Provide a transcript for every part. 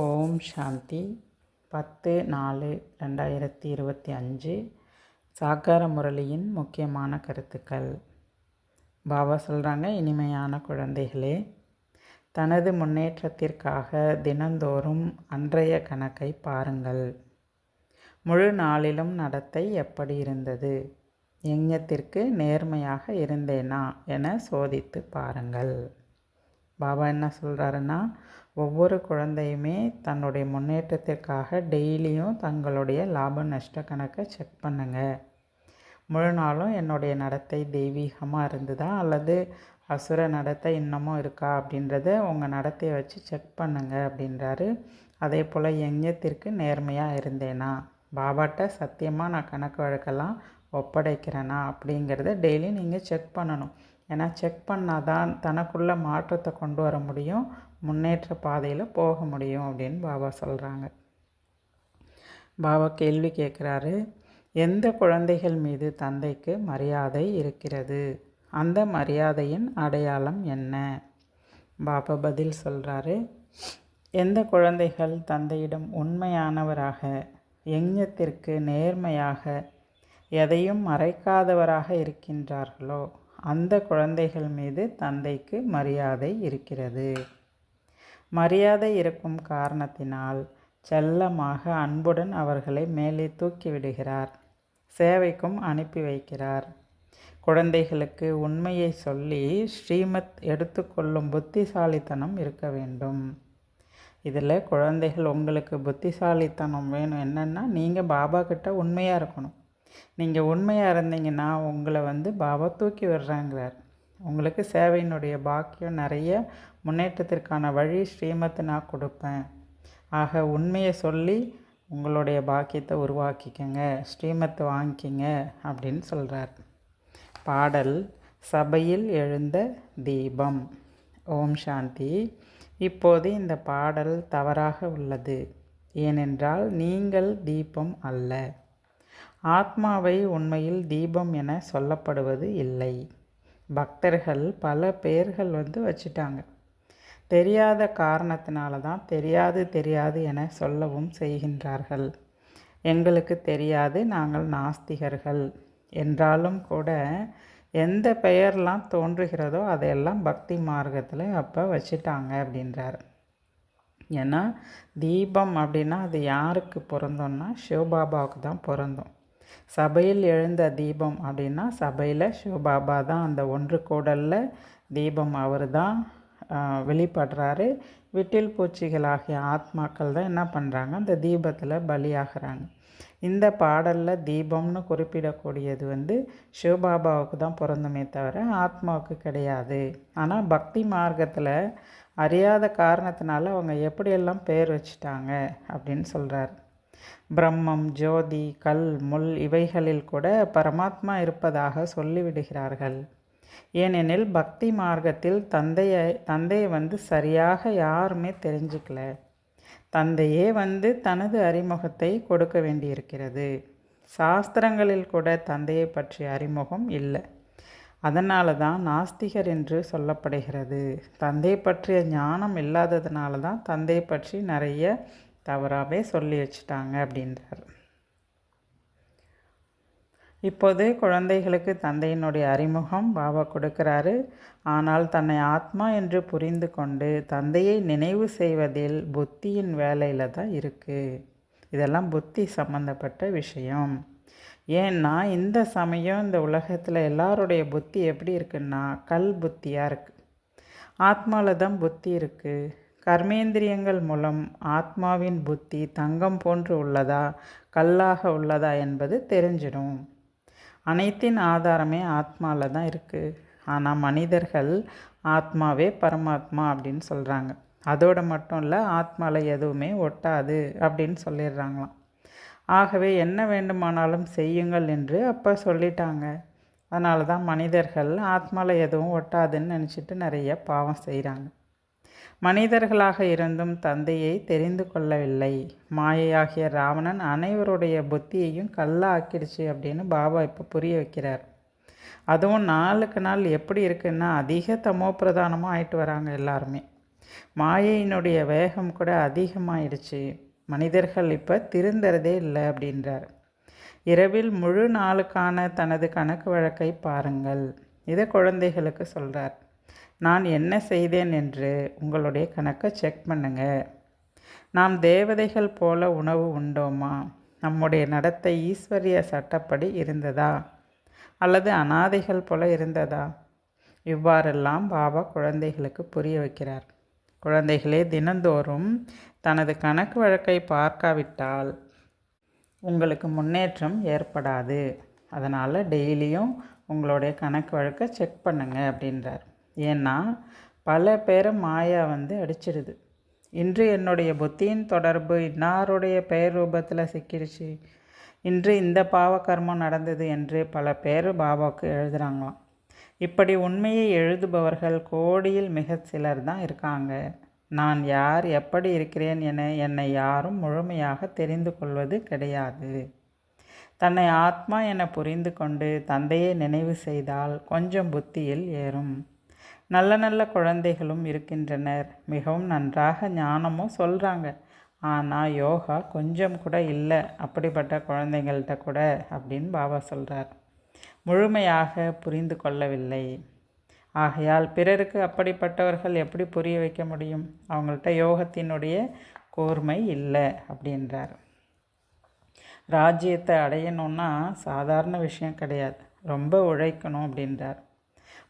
ஓம் சாந்தி 10/4/2025 சாக்கார முரளியின் முக்கியமான கருத்துக்கள். பாபா சொல்கிறாங்க, இனிமையான குழந்தைகளே, தனது முன்னேற்றத்திற்காக தினந்தோறும் அன்றைய கணக்கை பாருங்கள். முழு நாளிலும் நடத்தை எப்படி இருந்தது? யஞத்திற்கு நேர்மையாக இருந்தேனா என சோதித்து பாருங்கள். பாபா என்ன சொல்கிறாருன்னா, ஒவ்வொரு குழந்தையுமே தன்னுடைய முன்னேற்றத்திற்காக டெய்லியும் தங்களுடைய லாப நஷ்ட கணக்கை செக் பண்ணுங்க. முழு நாளும் என்னுடைய நடத்தை தெய்வீகமாக இருந்ததா அல்லது அசுர நடத்தை இன்னமும் இருக்கா அப்படின்றத உங்கள் நடத்தையை வச்சு செக் பண்ணுங்க அப்படின்றாரு. அதே போல் யஞத்திற்கு நேர்மையாக இருந்தேனா, பாபாட்ட சத்தியமாக நான் கணக்கு வழக்கெல்லாம் ஒப்படைக்கிறேனா அப்படிங்கிறத டெய்லி நீங்கள் செக் பண்ணணும். ஏன்னா செக் பண்ணால் தான் தனக்குள்ள மாற்றத்தை கொண்டு வர முடியும், முன்னேற்ற பாதையில் போக முடியும் அப்படின்னு பாபா சொல்கிறாங்க. பாபா கேள்வி கேட்குறாரு, எந்த குழந்தைகள் மீது தந்தைக்கு மரியாதை இருக்கிறது? அந்த மரியாதையின் அடையாளம் என்ன? பாபா பதில் சொல்கிறாரு, எந்த குழந்தைகள் தந்தையிடம் உண்மையானவராக, யஞத்திற்கு நேர்மையாக, எதையும் மறைக்காதவராக இருக்கின்றார்களோ அந்த குழந்தைகள் மீது தந்தைக்கு மரியாதை இருக்கிறது. மரியாதை இருக்கும் காரணத்தினால் செல்லமாக அன்புடன் அவர்களை மேலே தூக்கி விடுகிறார், சேவைக்கும் அனுப்பி வைக்கிறார். குழந்தைகளுக்கு உண்மையை சொல்லி ஸ்ரீமத் எடுத்துக்கொள்ளும் புத்திசாலித்தனம் இருக்க வேண்டும். இதில் குழந்தைகள் உங்களுக்கு புத்திசாலித்தனம் வேணும் என்னென்னா, நீங்கள் பாபா கிட்ட உண்மையாக இருக்கணும். நீங்கள் உண்மையாக இருந்தீங்கன்னா உங்களை பாபா தூக்கி விடுறாங்கிறார். உங்களுக்கு சேவையினுடைய பாக்கியம் நிறைய, முன்னேற்றத்திற்கான வழி ஸ்ரீமத்தை நான் கொடுப்பேன். ஆக உண்மையை சொல்லி உங்களுடைய பாக்கியத்தை உருவாக்கிக்கங்க, ஸ்ரீமத்தை வாங்கிக்கிங்க அப்படின்னு சொல்கிறார். பாடல் சபையில் எழுந்த தீபம். ஓம் சாந்தி. இப்போது இந்த பாடல் தவறாக உள்ளது. ஏனென்றால் நீங்கள் தீபம் அல்ல. ஆத்மாவை உண்மையில் தீபம் என சொல்லப்படுவது இல்லை. பக்தர்கள் பல பெயர்கள் வச்சிட்டாங்க. தெரியாத காரணத்தினால தான் தெரியாது என சொல்லவும் செய்கின்றார்கள். எங்களுக்கு தெரியாது, நாங்கள் நாஸ்திகர்கள் என்றாலும் கூட எந்த பெயர்லாம் தோன்றுகிறதோ அதையெல்லாம் பக்தி மார்க்கத்தில் அப்போ வச்சிட்டாங்க அப்படின்றார். ஏன்னா தீபம் அப்படின்னா அது யாருக்கு பொருந்தோம்னா சிவபாபாவுக்கு தான் பொருந்தும். சபையில் எழுந்த தீபம் அப்படின்னா சபையில் சிவபாபா தான் அந்த ஒன்று கூடலில் தீபம் அவர் தான் வெளிப்படுறாரு. விட்டில் பூச்சிகளாகிய ஆத்மாக்கள் தான் என்ன பண்ணுறாங்க, அந்த தீபத்தில் பலியாகிறாங்க. இந்த பாடலில் தீபம்னு குறிப்பிடக்கூடியது சிவபாபாவுக்கு தான் பொருந்துமே தவிர ஆத்மாவுக்கு கிடையாது. ஆனால் பக்தி மார்க்கத்தில் அறியாத காரணத்தினால அவங்க எப்படியெல்லாம் பேர் வச்சிட்டாங்க அப்படின்னு சொல்கிறார். பிரம்மம், ஜோதி, கல், முள் இவைகளில் கூட பரமாத்மா இருப்பதாக சொல்லிவிடுகிறார்கள். ஏனெனில் பக்தி மார்க்கத்தில் தந்தையை சரியாக யாருமே தெரிஞ்சுக்கல. தந்தையே தனது அறிமுகத்தை கொடுக்க வேண்டியிருக்கிறது. சாஸ்திரங்களில் கூட தந்தையை பற்றிய அறிமுகம் இல்லை. அதனால தான் நாஸ்திகர் என்று சொல்லப்படுகிறது. தந்தை பற்றிய ஞானம் இல்லாததுனால தான் தந்தை பற்றி நிறைய தவறாகவே சொல்லி வச்சுட்டாங்க அப்படின்றார். இப்போது குழந்தைகளுக்கு தந்தையினுடைய அறிமுகம் பாபா கொடுக்கிறாரு. ஆனால் தன்னை ஆத்மா என்று புரிந்து கொண்டு தந்தையை நினைவு செய்வதில் புத்தியின் வேலையில் தான் இருக்குது. இதெல்லாம் புத்தி சம்பந்தப்பட்ட விஷயம். ஏன்னா இந்த சமயம் இந்த உலகத்தில் எல்லாருடைய புத்தி எப்படி இருக்குன்னா கல் புத்தியாக இருக்குது. ஆத்மாவில் தான் புத்தி இருக்குது. கர்மேந்திரியங்கள் மூலம் ஆத்மாவின் புத்தி தங்கம் போன்று உள்ளதா கல்லாக உள்ளதா என்பது தெரிஞ்சிடும். அனைத்தின் ஆதாரமே ஆத்மாவில் தான் இருக்குது. ஆனால் மனிதர்கள் ஆத்மாவே பரமாத்மா அப்படின்னு சொல்கிறாங்க. அதோடு மட்டும் இல்லை, ஆத்மாவில் எதுவுமே ஒட்டாது அப்படின்னு சொல்லிடுறாங்களாம். ஆகவே என்ன வேண்டுமானாலும் செய்யுங்கள் என்று அப்போ சொல்லிட்டாங்க. அதனால தான் மனிதர்கள் ஆத்மாவில் எதுவும் ஒட்டாதுன்னு நினச்சிட்டு நிறைய பாவம் செய்கிறாங்க. மனிதர்களாக இருந்தும் தந்தையை தெரிந்து கொள்ளவில்லை. மாயையாகிய ராவணன் அனைவருடைய புத்தியையும் கல்லாக்கிடுச்சு அப்படின்னு பாபா இப்போ புரிய வைக்கிறார். அதுவும் நாளுக்கு நாள் எப்படி இருக்குன்னா அதிக தமோ பிரதானமாக ஆயிட்டு வராங்க எல்லாருமே. மாயையினுடைய வேகம் கூட அதிகமாயிடுச்சு. மனிதர்கள் இப்போ திருந்துறதே இல்லை அப்படின்றார். இரவில் முழு நாளுக்கான தனது கணக்கு வழக்கை பாருங்கள். இதை குழந்தைகளுக்கு சொல்கிறார். நான் என்ன செய்தேன் என்று உங்களுடைய கணக்கை செக் பண்ணுங்க. நாம் தேவதைகள் போல உணவு உண்டோமா? நம்முடைய நடத்தை ஈஸ்வரிய சட்டப்படி இருந்ததா அல்லது அனாதைகள் போல இருந்ததா? இவ்வாறெல்லாம் பாபா குழந்தைகளுக்கு புரிய வைக்கிறார். குழந்தைகளே, தினந்தோறும் தனது கணக்கு வழக்கை பார்க்காவிட்டால் உங்களுக்கு முன்னேற்றம் ஏற்படாது. அதனால் டெய்லியும் உங்களுடைய கணக்கு வழக்கை செக் பண்ணுங்க அப்படின்றார். ஏன்னா பல பேரை மாயா அடிச்சிடுது. இன்று என்னுடைய புத்தியின் தொடர்பு இன்னாருடைய பெயர் ரூபத்தில் சிக்கிடுச்சு, இன்று இந்த பாவகர்மம் நடந்தது என்று பல பேர் பாபாவுக்கு எழுதுகிறாங்களாம். இப்படி உண்மையை எழுதுபவர்கள் கோடியில் மிக சிலர் தான் இருக்காங்க. நான் யார், எப்படி இருக்கிறேன் என என்னை யாரும் முழுமையாக தெரிந்து கொள்வது கிடையாது. தன்னை ஆத்மா என புரிந்து கொண்டு தந்தையை நினைவு செய்தால் கொஞ்சம் புத்தியில் ஏறும். நல்ல நல்ல குழந்தைகளும் இருக்கின்றனர். மிகவும் நன்றாக ஞானமும் சொல்கிறாங்க. ஆனால் யோகா கொஞ்சம் கூட இல்லை அப்படிப்பட்ட குழந்தைங்கள்ட்ட கூட அப்படின்னு பாபா சொல்கிறார். முழுமையாக புரிந்து கொள்ளவில்லை. ஆகையால் பிறருக்கு அப்படிப்பட்டவர்கள் எப்படி புரிய வைக்க முடியும்? அவங்கள்ட்ட யோகத்தினுடைய கூர்மை இல்லை அப்படின்றார். ராஜ்யத்தை அடையணும்னா சாதாரண விஷயம் கிடையாது, ரொம்ப உழைக்கணும் அப்படின்றார்.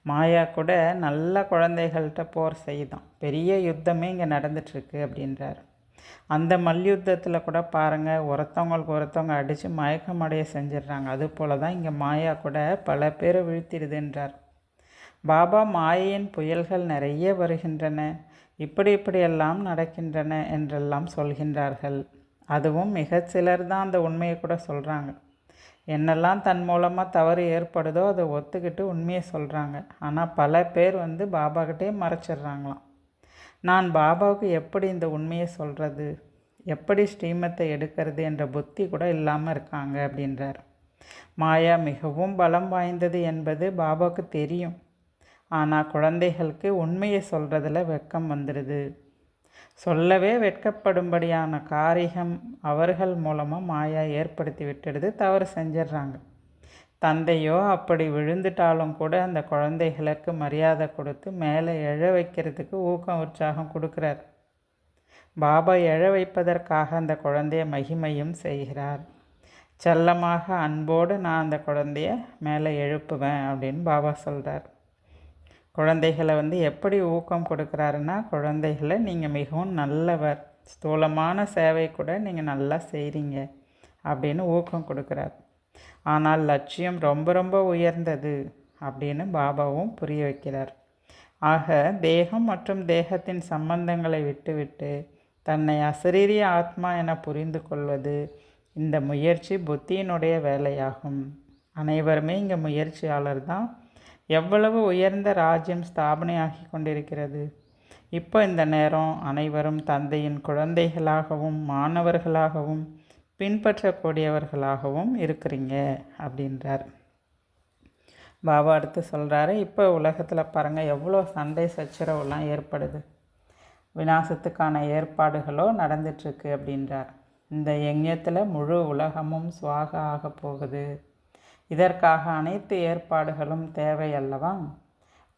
மாயா கூட நல்ல குழந்தைகள்கிட்ட போர் செய்தான். பெரிய யுத்தமே இங்கே நடந்துட்டுருக்கு அப்படின்றார். அந்த மல்யுத்தத்தில் கூட பாருங்கள், ஒருத்தவங்களுக்கு ஒருத்தவங்க அடித்து மயக்கமடைய செஞ்சிடுறாங்க. அதுபோல தான் இங்கே மாயா கூட பல பேரை வீழ்த்திடுதுன்றார். பாபா மாயையின் புயல்கள் நிறைய வருகின்றன, இப்படியெல்லாம் நடக்கின்றன என்றெல்லாம் சொல்கின்றார்கள். அதுவும் மிக சிலர் தான் அந்த உண்மையை கூட சொல்கிறாங்க. என்னெல்லாம் தன் மூலமாக தவறு ஏற்படுதோ அதை ஒத்துக்கிட்டு உண்மையை சொல்கிறாங்க. ஆனால் பல பேர் பாபாக்கிட்டே மறைச்சிட்றாங்களாம். நான் பாபாவுக்கு எப்படி இந்த உண்மையை சொல்கிறது, எப்படி ஸ்ரீமத்தை எடுக்கிறது என்ற புத்தி கூட இல்லாமல் இருக்காங்க அப்படின்றார். மாயா மிகவும் பலம் வாய்ந்தது என்பது பாபாவுக்கு தெரியும். ஆனால் குழந்தைகளுக்கு உண்மையை சொல்கிறதுல வெட்கம் வந்துடுது. சொல்லவே வெட்கப்படும்படியான காரியம் அவர்கள் மூலமாக மாயா ஏற்படுத்தி விட்டுடுது, தவறு செஞ்சிடுறாங்க. தந்தையோ அப்படி விழுந்துட்டாலும் கூட அந்த குழந்தைகளுக்கு மரியாதை கொடுத்து மேலே எழ வைக்கிறதுக்கு ஊக்கம் உற்சாகம் கொடுக்குறார். பாபா எழ வைப்பதற்காக அந்த குழந்தைய மகிமையும் செய்கிறார். செல்லமாக அன்போடு நான் அந்த குழந்தைய மேலே எழுப்புவேன் அப்படின்னு பாபா சொல்கிறார். குழந்தைகளை எப்படி ஊக்கம் கொடுக்குறாருன்னா, குழந்தைகளை நீங்கள் மிகவும் நல்லவர், ஸ்தூலமான சேவை கூட நீங்கள் நல்லா செய்கிறீங்க அப்படின்னு ஊக்கம் கொடுக்குறார். ஆனால் லட்சியம் ரொம்ப ரொம்ப உயர்ந்தது அப்படின்னு பாபாவும் புரிய வைக்கிறார். ஆக தேகம் மற்றும் தேகத்தின் சம்பந்தங்களை விட்டுவிட்டு தன்னை அசரீரிய ஆத்மா என புரிந்து கொள்வது இந்த முயற்சி புத்தியினுடைய வேலையாகும். அனைவருமே இங்கே முயற்சியாளர் தான். எவ்வளவு உயர்ந்த ராஜ்யம் ஸ்தாபனையாகி கொண்டிருக்கிறது. இப்போ இந்த நேரம் அனைவரும் தந்தையின் குழந்தைகளாகவும் மாணவர்களாகவும் பின்பற்றக்கூடியவர்களாகவும் இருக்கிறீங்க அப்படின்றார். பாபா அடுத்து சொல்கிறாரு, இப்போ உலகத்தில் பாருங்கள் எவ்வளோ சண்டை சச்சரவுலாம் ஏற்படுது. விநாசத்துக்கான ஏற்பாடுகளோ நடந்துட்டுருக்கு அப்படின்றார். இந்த யஞ்ஞத்தில் முழு உலகமும் சுவாக ஆக போகுது. இதற்காக அனைத்து ஏற்பாடுகளும் தேவை அல்லவா?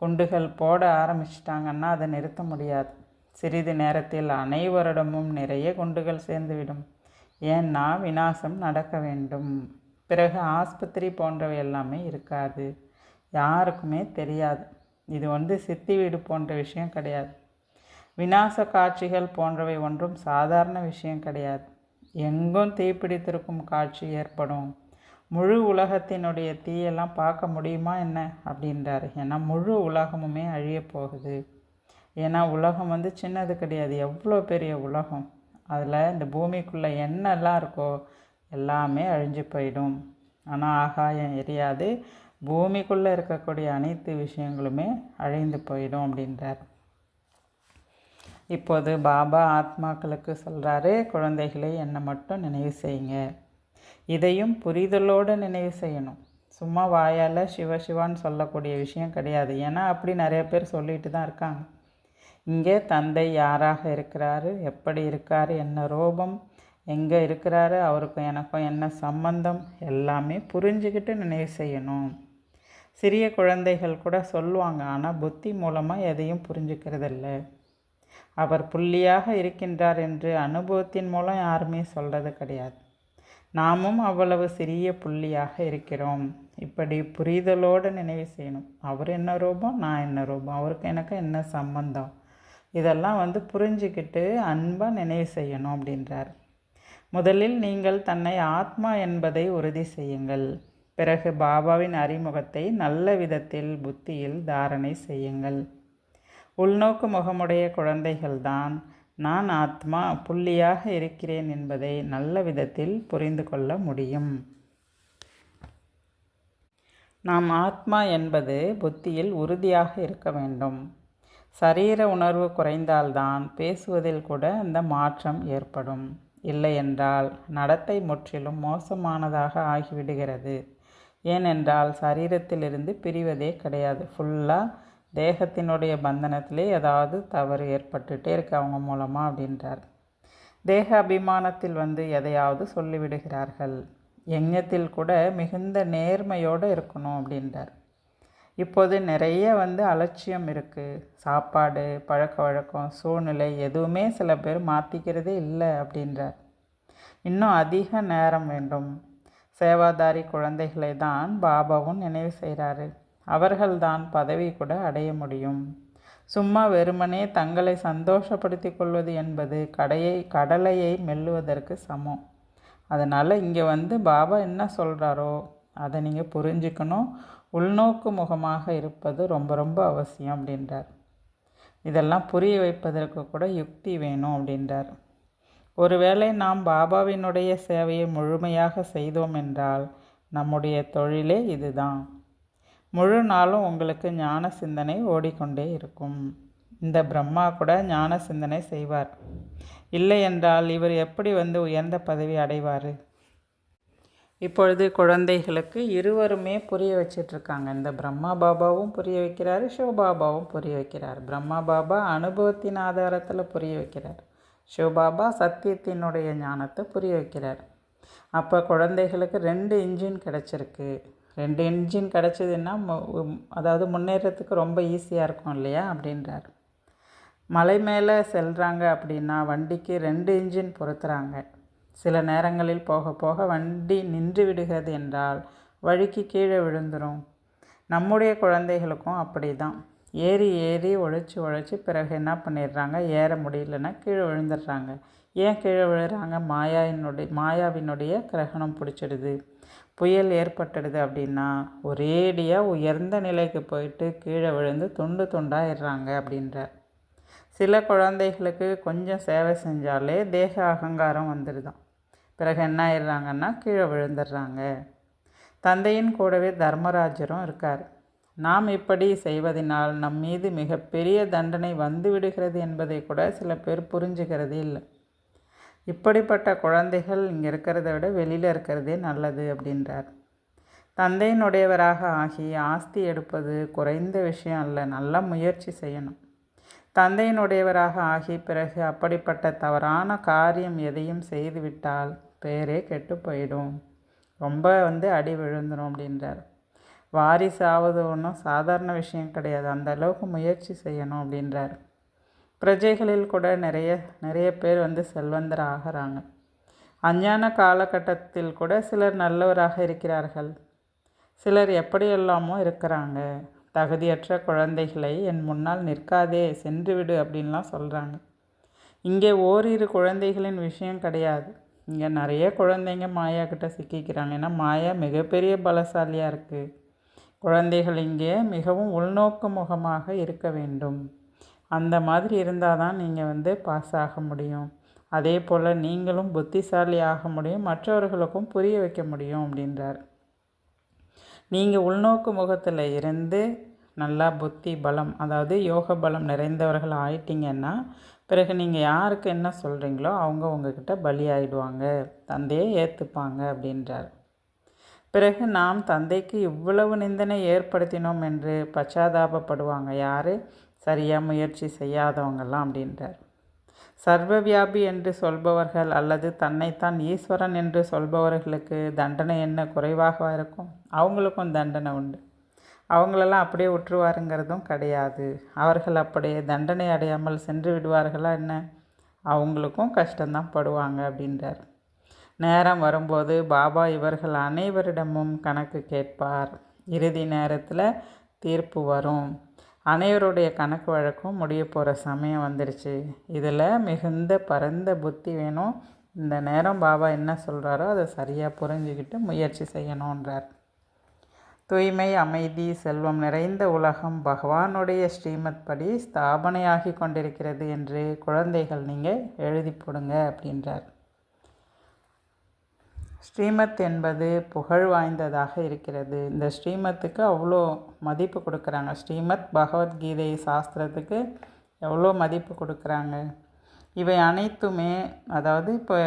குண்டுகள் போட ஆரம்பிச்சிட்டாங்கன்னா அதை நிறுத்த முடியாது. சிறிது நேரத்தில் அனைவரிடமும் நிறைய குண்டுகள் சேர்ந்துவிடும். ஏன்னா விநாசம் நடக்க வேண்டும். பிறகு ஆஸ்பத்திரி போன்றவை எல்லாமே இருக்காது, யாருக்குமே தெரியாது. இது சித்தி வீடு போன்ற விஷயம் கிடையாது. விநாச காட்சிகள் போன்றவை ஒன்றும் சாதாரண விஷயம் கிடையாது. எங்கும் தீப்பிடித்திருக்கும் காட்சி ஏற்படும். முழு உலகத்தினுடைய தீயெல்லாம் பார்க்க முடியுமா என்ன அப்படின்றாரு. ஏன்னா முழு உலகமுமே அழிய போகுது. ஏன்னா உலகம் சின்னது கிடையாது, எவ்வளோ பெரிய உலகம். அதில் இந்த பூமிக்குள்ளே என்னெல்லாம் இருக்கோ எல்லாமே அழிஞ்சு போயிடும். ஆனால் ஆகாயம் எரியாது, பூமிக்குள்ளே இருக்கக்கூடிய அனைத்து விஷயங்களுமே அழிந்து போயிடும் அப்படின்றார். இப்போது பாபா ஆத்மாக்களுக்கு சொல்கிறாரு, குழந்தைகளை என்னை மட்டும் நினைவு செய்யுங்க. இதையும் புரிதலோடு நினைவு செய்யணும். சும்மா வாயால் சிவ சிவான்னு சொல்லக்கூடிய விஷயம் கிடையாது. ஏன்னா அப்படி நிறைய பேர் சொல்லிட்டு தான் இருக்காங்க. இங்கே தந்தை யாராக இருக்கிறாரு, எப்படி இருக்கார், என்ன ரூபம், எங்கே இருக்கிறாரு, அவருக்கும் எனக்கும் என்ன சம்பந்தம், எல்லாமே புரிஞ்சுக்கிட்டு நினைவு செய்யணும். சிறிய குழந்தைகள் கூட சொல்லுவாங்க, ஆனால் புத்தி மூலமாக எதையும் புரிஞ்சுக்கிறதில்ல. அவர் புள்ளியாக இருக்கின்றார் என்று அனுபவத்தின் மூலம் யாருமே சொல்கிறது கிடையாது. நாமும் அவ்வளவு சிறிய புள்ளியாக இருக்கிறோம். இப்படி புரிதலோடு நினைவு செய்யணும். அவர் என்ன ரூபம், நான் என்ன ரூபம், அவருக்கு எனக்கு என்ன சம்பந்தம், இதெல்லாம் புரிஞ்சுக்கிட்டு அன்பாக நினைவு செய்யணும் அப்படின்றார். முதலில் நீங்கள் தன்னை ஆத்மா என்பதை உறுதி செய்யுங்கள். பிறகு பாபாவின் அறிமுகத்தை நல்ல விதத்தில் புத்தியில் தாரணை செய்யுங்கள். உள்நோக்கு முகமுடைய குழந்தைகள்தான் நான் ஆத்மா புள்ளியாக இருக்கிறேன் என்பதை நல்ல விதத்தில் புரிந்து கொள்ள முடியும். நாம் ஆத்மா என்பது புத்தியில் உறுதியாக இருக்க வேண்டும். சரீர உணர்வு குறைந்தால்தான் பேசுவதில் கூட அந்த மாற்றம் ஏற்படும். இல்லையென்றால் நடத்தை முற்றிலும் மோசமானதாக ஆகிவிடுகிறது. ஏனென்றால் சரீரத்திலிருந்து பிரிவதே கிடையாது. ஃபுல்லாக தேகத்தினுடைய பந்தனத்திலே ஏதாவது தவறு ஏற்பட்டுகிட்டே இருக்கு அவங்க மூலமாக அப்படின்றார். தேக அபிமானத்தில் எதையாவது சொல்லிவிடுகிறார்கள். யஞத்தில் கூட மிகுந்த நேர்மையோடு இருக்கணும் அப்படின்றார். இப்போது நிறைய அலட்சியம் இருக்குது. சாப்பாடு, பழக்க வழக்கம், சூழ்நிலை எதுவுமே சில பேர் மாற்றிக்கிறதே இல்லை அப்படின்றார். இன்னும் அதிக நேரம் வேண்டும். சேவாதாரி குழந்தைகளை தான் பாபாவும் நினைவு செய்கிறாரு. அவர்கள்தான் பதவி கூட அடைய முடியும். சும்மா வெறுமனே தங்களை சந்தோஷப்படுத்தி கொள்வது என்பது கடலையை மெல்லுவதற்கு சமம். அதனால் இங்கே பாபா என்ன சொல்கிறாரோ அதை நீங்கள் புரிஞ்சுக்கணும். உள்நோக்கு முகமாக இருப்பது ரொம்ப ரொம்ப அவசியம் அப்படின்றார். இதெல்லாம் புரிய வைப்பதற்கு கூட யுக்தி வேணும் அப்படின்றார். ஒருவேளை நாம் பாபாவினுடைய சேவையை முழுமையாக செய்தோம் என்றால் நம்முடைய தொழிலே இதுதான். முழு நாளும் உங்களுக்கு ஞான சிந்தனை ஓடிக்கொண்டே இருக்கும். இந்த பிரம்மா கூட ஞான சிந்தனை செய்வார். இல்லை என்றால் இவர் எப்படி உயர்ந்த பதவி அடைவார்? இப்பொழுது குழந்தைகளுக்கு இருவருமே புரிய வச்சிட்ருக்காங்க. இந்த பிரம்மா பாபாவும் புரிய வைக்கிறாரு, சிவபாபாவும் புரிய வைக்கிறார். பிரம்மா பாபா அனுபவத்தின் ஆதாரத்தில் புரிய வைக்கிறார். சிவபாபா சத்தியத்தினுடைய ஞானத்தை புரிய வைக்கிறார். அப்போ குழந்தைகளுக்கு 2 இன்ஜின் கிடச்சிருக்கு. 2 இன்ஜின் கிடச்சிதுன்னா அதாவது முன்னேறத்துக்கு ரொம்ப ஈஸியாக இருக்கும் இல்லையா அப்படின்றார். மலை மேலே செல்கிறாங்க அப்படின்னா வண்டிக்கு 2 இன்ஜின் பொருத்துகிறாங்க. சில நேரங்களில் போக போக வண்டி நின்று விடுகிறது என்றால் வழிக்கு கீழே விழுந்துடும். நம்முடைய குழந்தைகளுக்கும் அப்படி தான். ஏறி ஏறி உழைச்சி பிறகு என்ன பண்ணிடுறாங்க, ஏற முடியலன்னா கீழே விழுந்துடுறாங்க. ஏன் கீழே விழுறாங்க? மாயாவினுடைய கிரகணம் பிடிச்சிடுது, புயல் ஏற்பட்டுடுது அப்படின்னா ஒரேடியாக உயர்ந்த நிலைக்கு போயிட்டு கீழே விழுந்து துண்டு துண்டாயிடுறாங்க அப்படின்றார். சில குழந்தைகளுக்கு கொஞ்சம் சேவை செஞ்சாலே தேக அகங்காரம் வந்துடுதான். பிறகு என்ன ஆயிடுறாங்கன்னா கீழே விழுந்துடுறாங்க. தந்தையின் கூடவே தர்மராஜரும் இருக்கார். நாம் இப்படி செய்வதனால் நம் மீது மிகப்பெரிய தண்டனை வந்து விடுகிறது என்பதை கூட சில பேர் புரிஞ்சுக்கிறதே இல்லை. இப்படிப்பட்ட குழந்தைகள் இங்கே இருக்கிறத விட வெளியில் இருக்கிறதே நல்லது அப்படின்றார். தந்தையினுடையவராக ஆகி ஆஸ்தி எடுப்பது குறைந்த விஷயம் அல்ல, நல்ல முயற்சி செய்யணும். தந்தையினுடையவராக ஆகி பிறகு அப்படிப்பட்ட தவறான காரியம் எதையும் செய்துவிட்டால் பேரே கெட்டு போயிடும், ரொம்ப அடி விழுந்துடும் அப்படின்றார். வாரிசு ஆவது ஒன்றும் சாதாரண விஷயம் கிடையாது, அந்த அளவுக்கு முயற்சி செய்யணும் அப்படின்றார். பிரஜைகளில் கூட நிறைய பேர் செல்வந்தர் ஆகிறாங்க. அஞ்ஞான காலகட்டத்தில் கூட சிலர் நல்லவராக இருக்கிறார்கள், சிலர் எப்படியெல்லாமோ இருக்கிறாங்க. தகுதியற்ற குழந்தைகளை என் முன்னால் நிற்காதே, சென்றுவிடு அப்படின்லாம் சொல்கிறாங்க. இங்கே ஓரிரு குழந்தைகளின் விஷயம் கிடையாது. இங்கே நிறைய குழந்தைங்க மாயா கிட்ட சிக்கிக்கிறாங்க. ஏன்னா மாயா மிகப்பெரிய பலசாலியாக இருக்குது. குழந்தைகள் இங்கே மிகவும் உள்நோக்கு முகமாக இருக்க வேண்டும். அந்த மாதிரி இருந்தால் தான் நீங்கள் பாஸ் ஆக முடியும். அதே போல் நீங்களும் புத்திசாலி ஆக முடியும், மற்றவர்களுக்கும் புரிய வைக்க முடியும் அப்படின்றார். நீங்கள் உள்நோக்கு முகத்தில் இருந்து நல்லா புத்தி பலம், அதாவது யோக பலம் நிறைந்தவர்கள் ஆயிட்டீங்கன்னா பிறகு நீங்கள் யாருக்கு என்ன சொல்கிறீங்களோ அவங்க உங்ககிட்ட பலியாயிடுவாங்க, தந்தையை ஏற்றுப்பாங்க அப்படின்றார். பிறகு நாம் தந்தைக்கு இவ்வளவு நிந்தனை ஏற்படுத்தினோம் என்று பச்சாதாபப்படுவாங்க. யார்? சரியாக முயற்சி செய்யாதவங்கெல்லாம் அப்படின்றார். சர்வவியாபி என்று சொல்பவர்கள் அல்லது தன்னைத்தான் ஈஸ்வரன் என்று சொல்பவர்களுக்கு தண்டனை என்ன குறைவாக இருக்கும்? அவங்களுக்கும் தண்டனை உண்டு. அவங்களெல்லாம் அப்படியே விட்டுருவாருங்கிறதும் கிடையாது. அவர்கள் அப்படியே தண்டனை அடையாமல் சென்று விடுவார்களா என்ன? அவங்களுக்கும் கஷ்டம்தான் படுவாங்க அப்படின்றார். நேரம் வரும்போது பாபா இவர்கள் அனைவரிடமும் கணக்கு கேட்பார். இறுதி நேரத்தில் தீர்ப்பு வரும். அனைவருடைய கணக்கு வழக்கும் முடிய போகிற சமயம் வந்துடுச்சு. இதில் மிகுந்த பரந்த புத்தி வேணும். இந்த நேரம் பாபா என்ன சொல்கிறாரோ அதை சரியாக புரிஞ்சுக்கிட்டு முயற்சி செய்யணுன்றார். தூய்மை, அமைதி, செல்வம் நிறைந்த உலகம் பகவானுடைய ஸ்ரீமத் படி ஸ்தாபனையாகி கொண்டிருக்கிறது என்று குழந்தைகள் நீங்கள் எழுதி போடுங்க அப்படின்றார். ஸ்ரீமத் என்பது புகழ் வாய்ந்ததாக இருக்கிறது. இந்த ஸ்ரீமத்துக்கு அவ்வளோ மதிப்பு கொடுக்குறாங்க. ஸ்ரீமத் பகவத்கீதை சாஸ்திரத்துக்கு எவ்வளோ மதிப்பு கொடுக்குறாங்க. இவை அனைத்துமே அதாவது இப்போ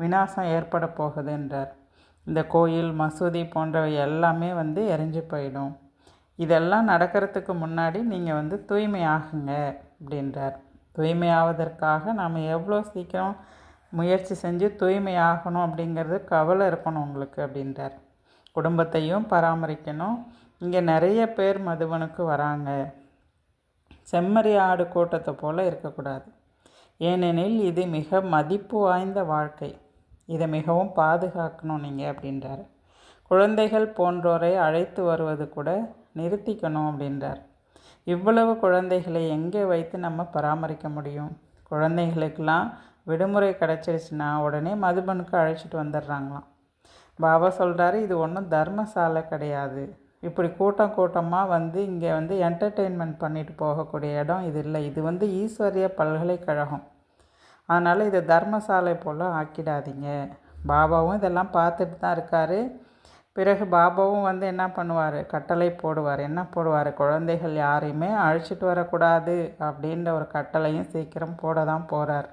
விநாசம் ஏற்பட போகுதுன்றார். இந்த கோயில், மசூதி போன்றவை எல்லாமே எரிஞ்சு போயிடும். இதெல்லாம் நடக்கிறதுக்கு முன்னாடி நீங்கள் தூய்மை ஆகுங்க அப்படின்றார். தூய்மை ஆவதற்காக நாம் எவ்வளோ சீக்கிரம் முயற்சி செஞ்சு தூய்மை ஆகணும் அப்படிங்கிறது கவலை இருக்கணும் உங்களுக்கு அப்படின்றார். குடும்பத்தையும் பராமரிக்கணும். இங்கே நிறைய பேர் மதுவனுக்கு வராங்க. செம்மறி ஆடு கூட்டத்தை போல் இருக்கக்கூடாது. ஏனெனில் இது மிக மதிப்பு வாய்ந்த வாழ்க்கை. இதை மிகவும் பாதுகாக்கணும் நீங்கள் அப்படின்றார். குழந்தைகள் போன்றோரை அழைத்து வருவது கூட நிறுத்திக்கணும் அப்படின்றார். இவ்வளவு குழந்தைகளை எங்கே வைத்து நம்ம பராமரிக்க முடியும்? குழந்தைகளுக்கெல்லாம் விடுமுறை கிடச்சிருச்சுன்னா உடனே மதுபனுக்கு அழைச்சிட்டு வந்துடுறாங்களாம். பாபா சொல்கிறாரு, இது ஒன்றும் தர்மசாலை கிடையாது. இப்படி கூட்டமாக இங்கே என்டர்டெயின்மெண்ட் பண்ணிட்டு போகக்கூடிய இடம் இது இல்லை. இது ஈஸ்வரிய பல்கலைக்கழகம். அதனால் இதை தர்மசாலை போல் ஆக்கிடாதீங்க. பாபாவும் இதெல்லாம் பார்த்துட்டு தான் இருக்கார். பிறகு பாபாவும் என்ன பண்ணுவார்? கட்டளை போடுவார். என்ன போடுவார்? குழந்தைகள் யாரையுமே அழைச்சிட்டு வரக்கூடாது அப்படின்ற ஒரு கட்டளையும் சீக்கிரம் போட தான் போகிறார்.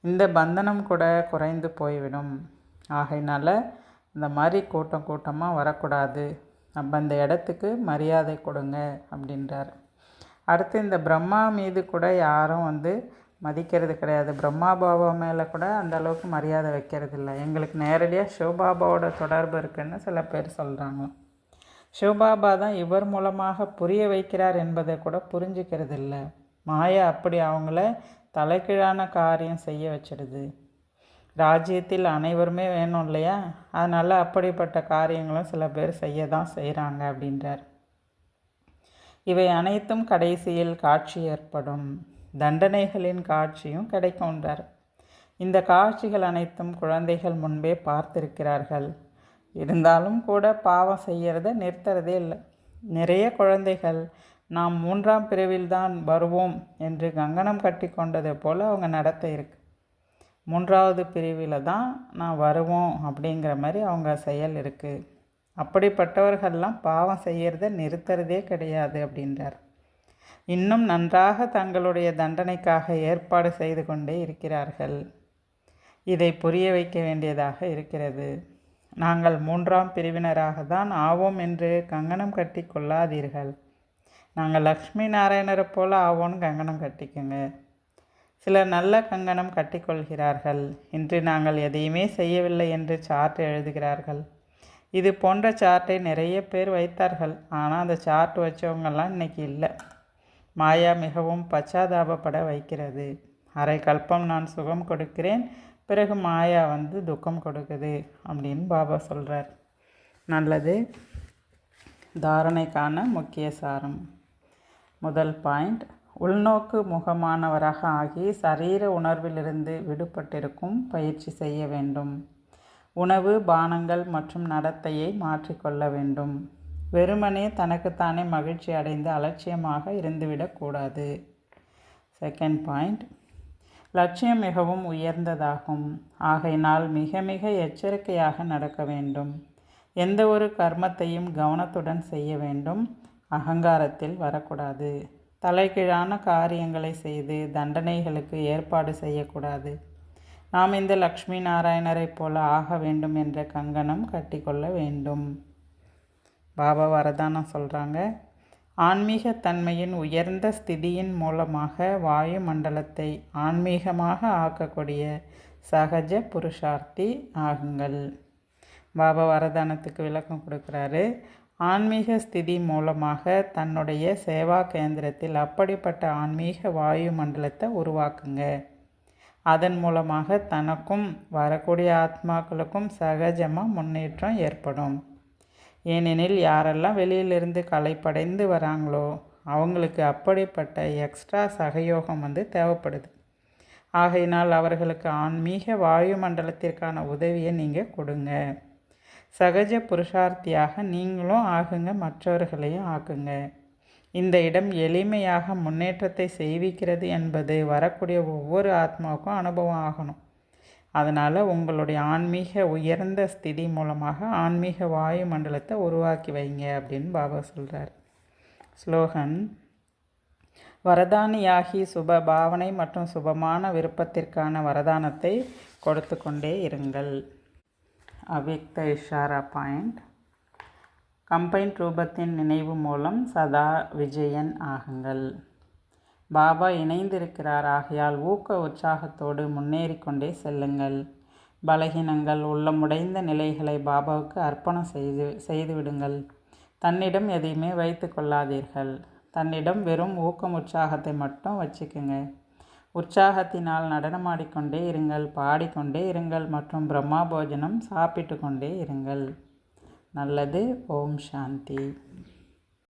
இந்த பந்தனம் கூட குறைந்து போய்விடும். ஆகையினால் இந்த மாதிரி கூட்டமாக வரக்கூடாது. நம்ம இந்த இடத்துக்கு மரியாதை கொடுங்க அப்படின்றார். அடுத்து இந்த பிரம்மா மீது கூட யாரும் மதிக்கிறது கிடையாது. பிரம்மா பாபா மேலே கூட அந்த அளவுக்கு மரியாதை வைக்கிறது இல்லை. எங்களுக்கு நேரடியாக சிவபாபாவோட தொடர்பு இருக்குதுன்னு சில பேர் சொல்கிறாங்க. சிவபாபா தான் இவர் மூலமாக புரிய வைக்கிறார் என்பதை கூட புரிஞ்சுக்கிறது இல்லை. மாயா அப்படி அவங்கள தலைகீழான காரியம் செய்ய வச்சிடுது. ராஜ்யத்தில் அனைவருமே வேணும் இல்லையா? அதனால் அப்படிப்பட்ட காரியங்களும் சில பேர் செய்ய தான் செய்கிறாங்க அப்படின்றார். இவை அனைத்தும் கடைசியில் காட்சி ஏற்படும். தண்டனைகளின் காட்சியும் கிடைக்கும்ன்றார். இந்த காட்சிகள் அனைத்தும் குழந்தைகள் முன்பே பார்த்திருக்கிறார்கள். இருந்தாலும் கூட பாவம் செய்கிறத நிறுத்துறதே இல்லை. நிறைய குழந்தைகள் நாம் 3ஆம் பிரிவில்தான் வருவோம் என்று கங்கணம் கட்டி கொண்டதை போல் அவங்க நடத்த இருக்கு. 3வது பிரிவில் தான் நான் வருவோம் அப்படிங்கிற மாதிரி அவங்க செயல் இருக்குது. அப்படிப்பட்டவர்கள்லாம் பாவம் செய்கிறத நிறுத்துறதே கிடையாது அப்படின்றார். இன்னும் நன்றாக தங்களுடைய தண்டனைக்காக ஏற்பாடு செய்து கொண்டே இருக்கிறார்கள். இதை புரிய வைக்க வேண்டியதாக இருக்கிறது. நாங்கள் 3ஆம் பிரிவினராக தான் ஆவோம் என்று கங்கணம் கட்டி கொள்ளாதீர்கள். நாங்கள் லக்ஷ்மி நாராயணரை போல் ஆவோன்னு கங்கணம் கட்டிக்குங்க. சிலர் நல்ல கங்கணம் கட்டிக்கொள்கிறார்கள். இன்று நாங்கள் எதையுமே செய்யவில்லை என்று சார்ட் எழுதுகிறார்கள். இது போன்ற சார்ட்டை நிறைய பேர் வைத்தார்கள். ஆனால் அந்த சார்ட் வச்சவங்கெல்லாம் இன்றைக்கி இல்லை. மாயா மிகவும் பச்சாதாபப்பட வைக்கிறது. அரை கல்பம் நான் சுகம் கொடுக்கிறேன், பிறகு மாயா துக்கம் கொடுக்குது அப்படின்னு பாபா சொல்கிறார். நல்லது. தாரணைக்கான முக்கிய சாரம். முதல் பாயிண்ட், உள்நோக்கு முகமானவராக ஆகி சரீர உணர்விலிருந்து விடுபட்டிருக்கும் பயிற்சி செய்ய வேண்டும். உணவு, பானங்கள் மற்றும் நடத்தையை மாற்றிக்கொள்ள வேண்டும். வெறுமனே தனக்குத்தானே மகிழ்ச்சி அடைந்து அலட்சியமாக இருந்துவிடக்கூடாது. செகண்ட் பாயிண்ட், லட்சியம் மிகவும் உயர்ந்ததாகும். ஆகையினால் மிக மிக எச்சரிக்கையாக நடக்க வேண்டும். எந்த ஒரு கர்மத்தையும் கவனத்துடன் செய்ய வேண்டும். அகங்காரத்தில் வரக்கூடாது. தலைகீழான காரியங்களை செய்து தண்டனைகளுக்கு ஏற்பாடு செய்யக்கூடாது. நாம் இந்த லக்ஷ்மி நாராயணரை போல ஆக வேண்டும் என்ற கங்கணம் கட்டிக்கொள்ள வேண்டும். பாபா வரதானம் சொல்கிறாங்க. ஆன்மீகத்தன்மையின் உயர்ந்த ஸ்திதியின் மூலமாக வாயு மண்டலத்தை ஆன்மீகமாக ஆக்கக்கூடிய சகஜ புருஷார்த்தி ஆகுங்கள். பாபா வரதானத்துக்கு விளக்கம் கொடுக்குறாரு. ஆன்மீக ஸ்திதி மூலமாக தன்னுடைய சேவா கேந்திரத்தில் அப்படிப்பட்ட ஆன்மீக வாயு மண்டலத்தை உருவாக்குங்க. அதன் மூலமாக தனக்கும் வரக்கூடிய ஆத்மாக்களுக்கும் சகஜமாக முன்னேற்றம் ஏற்படும். ஏனெனில் யாரெல்லாம் வெளியிலிருந்து களைப்படைந்து வராங்களோ அவங்களுக்கு அப்படிப்பட்ட எக்ஸ்ட்ரா சகயோகம் தேவைப்படுது. ஆகையினால் அவர்களுக்கு ஆன்மீக வாயு மண்டலத்திற்கான உதவியை நீங்கள் கொடுங்க. சகஜ புருஷார்த்தியாக நீங்களும் ஆகுங்க, மற்றவர்களையும் ஆக்குங்க. இந்த இடம் எளிமையாக முன்னேற்றத்தை செய்விக்கிறது என்பது வரக்கூடிய ஒவ்வொரு ஆத்மாவுக்கும் அனுபவம் ஆகணும். அதனால் உங்களுடைய ஆன்மீக உயர்ந்த ஸ்திதி மூலமாக ஆன்மீக வாயு மண்டலத்தை உருவாக்கி வைங்க அப்படின்னு பாபா சொல்கிறார். ஸ்லோகன்: வரதானியாகி சுப பாவனை மற்றும் சுபமான விருப்பத்திற்கான வரதானத்தை கொடுத்து கொண்டே இருங்கள். அவ்யக்த இஷாரா பாயிண்ட்: கம்பைன்ட் ரூபத்தின் நினைவு மூலம் சதா விஜயன் ஆகுங்கள். பாபா இணைந்திருக்கிறார். ஆகையால் ஊக்க உற்சாகத்தோடு முன்னேறி கொண்டே செல்லுங்கள். பலகீனங்கள் உள்ளமுடைந்த நிலைகளை பாபாவுக்கு அர்ப்பணம் செய்துவிடுங்கள். தன்னிடம் எதையுமே வைத்து கொள்ளாதீர்கள். தன்னிடம் வெறும் ஊக்கம் உற்சாகத்தை மட்டும் வச்சுக்குங்க. உற்சாகத்தினால் நடனமாடிக்கொண்டே இருங்கள், பாடிக்கொண்டே இருங்கள் மற்றும் பிரம்மா போஜனம் சாப்பிட்டு கொண்டே இருங்கள். நல்லது. ஓம் சாந்தி.